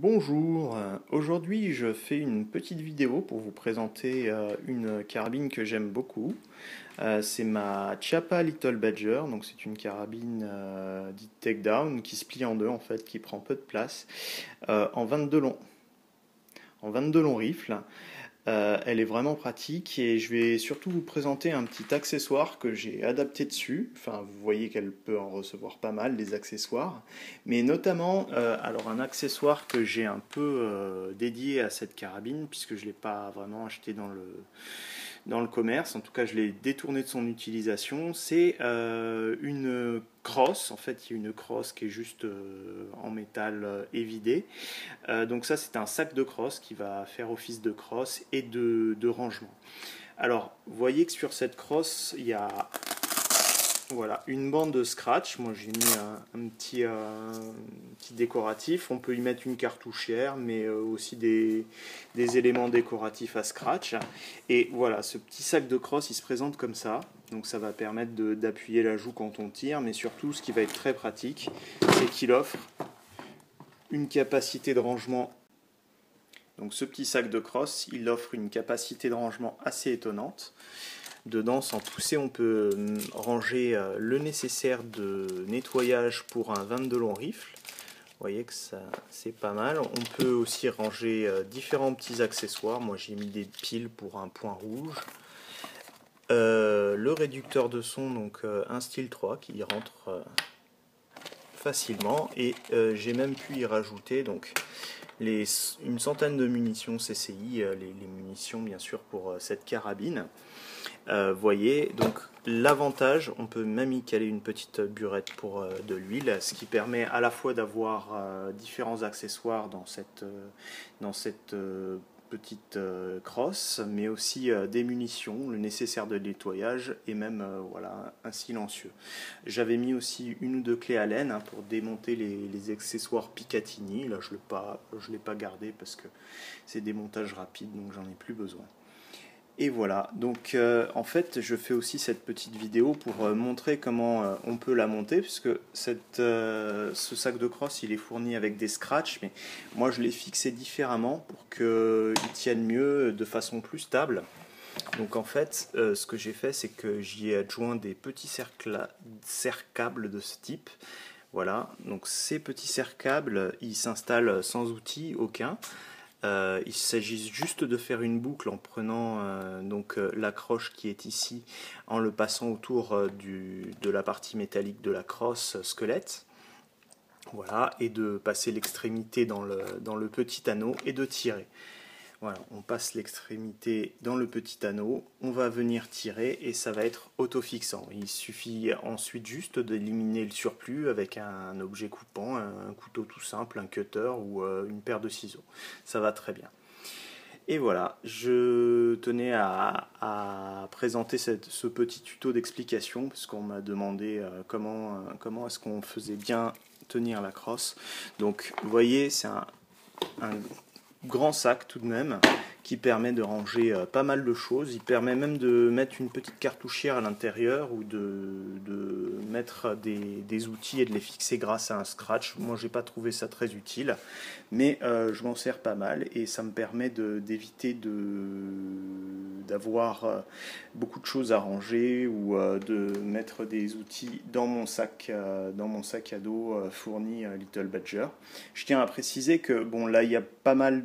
Bonjour, aujourd'hui je fais une petite vidéo pour vous présenter une carabine que j'aime beaucoup. C'est ma Chiappa Little Badger, donc c'est une carabine dite takedown qui se plie en deux en fait, qui prend peu de place, en 22 long, en 22 long rifle. Elle est vraiment pratique et je vais surtout vous présenter un petit accessoire que j'ai adapté dessus. Enfin, vous voyez qu'elle peut en recevoir pas mal, des accessoires. Mais notamment, alors un accessoire que j'ai un peu dédié à cette carabine, puisque je ne l'ai pas vraiment acheté dans le commerce, en tout cas je l'ai détourné de son utilisation, c'est une crosse. En fait, il y a une crosse qui est juste en métal évidé. Donc ça, c'est un sac de crosse qui va faire office de crosse et de rangement. Alors, vous voyez que sur cette crosse, il y a voilà, une bande de scratch. Moi, j'ai mis un petit décoratif. On peut y mettre une cartouchière, mais aussi des éléments décoratifs à scratch. Et voilà, ce petit sac de crosse, il se présente comme ça. Donc ça va permettre d'appuyer la joue quand on tire, mais surtout, ce qui va être très pratique, c'est qu'il offre une capacité de rangement. Donc ce petit sac de crosse, il offre une capacité de rangement assez étonnante. Dedans, sans pousser, on peut ranger le nécessaire de nettoyage pour un 22 long rifle. Vous voyez que ça, c'est pas mal. On peut aussi ranger différents petits accessoires. Moi, j'ai mis des piles pour un point rouge. Le réducteur de son, donc un style 3 qui rentre facilement. Et j'ai même pu y rajouter donc une centaine de munitions CCI, les munitions bien sûr pour cette carabine. Voyez, donc l'avantage, on peut même y caler une petite burette pour de l'huile, ce qui permet à la fois d'avoir différents accessoires dans cette petite crosse, mais aussi des munitions, le nécessaire de nettoyage et même voilà, un silencieux. J'avais mis aussi une ou deux clés Allen pour démonter les accessoires Picatinny. Là, je ne l'ai pas gardé parce que c'est des montages rapides, donc j'en ai plus besoin. Et voilà, donc en fait je fais aussi cette petite vidéo pour montrer comment on peut la monter, puisque ce sac de crosse il est fourni avec des scratchs, mais moi je l'ai fixé différemment pour qu'il tienne mieux, de façon plus stable. Donc en fait ce que j'ai fait, c'est que j'y ai adjoint des petits serre-câbles de ce type. Voilà, donc ces petits serre-câbles ils s'installent sans outil aucun. Il s'agit juste de faire une boucle en prenant l'accroche qui est ici, en le passant autour de la partie métallique de la crosse squelette. Voilà, et de passer l'extrémité dans le petit anneau et de tirer. Voilà, on passe l'extrémité dans le petit anneau, on va venir tirer et ça va être autofixant. Il suffit ensuite juste d'éliminer le surplus avec un objet coupant, un couteau tout simple, un cutter ou une paire de ciseaux. Ça va très bien. Et voilà, je tenais à présenter ce petit tuto d'explication parce qu'on m'a demandé comment est-ce qu'on faisait bien tenir la crosse. Donc vous voyez, c'est un grand sac tout de même qui permet de ranger pas mal de choses. Il permet même de mettre une petite cartouchière à l'intérieur ou de mettre des outils et de les fixer grâce à un scratch. Moi j'ai pas trouvé ça très utile, mais je m'en sers pas mal et ça me permet d'éviter d'avoir beaucoup de choses à ranger ou de mettre des outils dans mon sac à dos fourni Little Badger. Je tiens à préciser que bon là il y a pas mal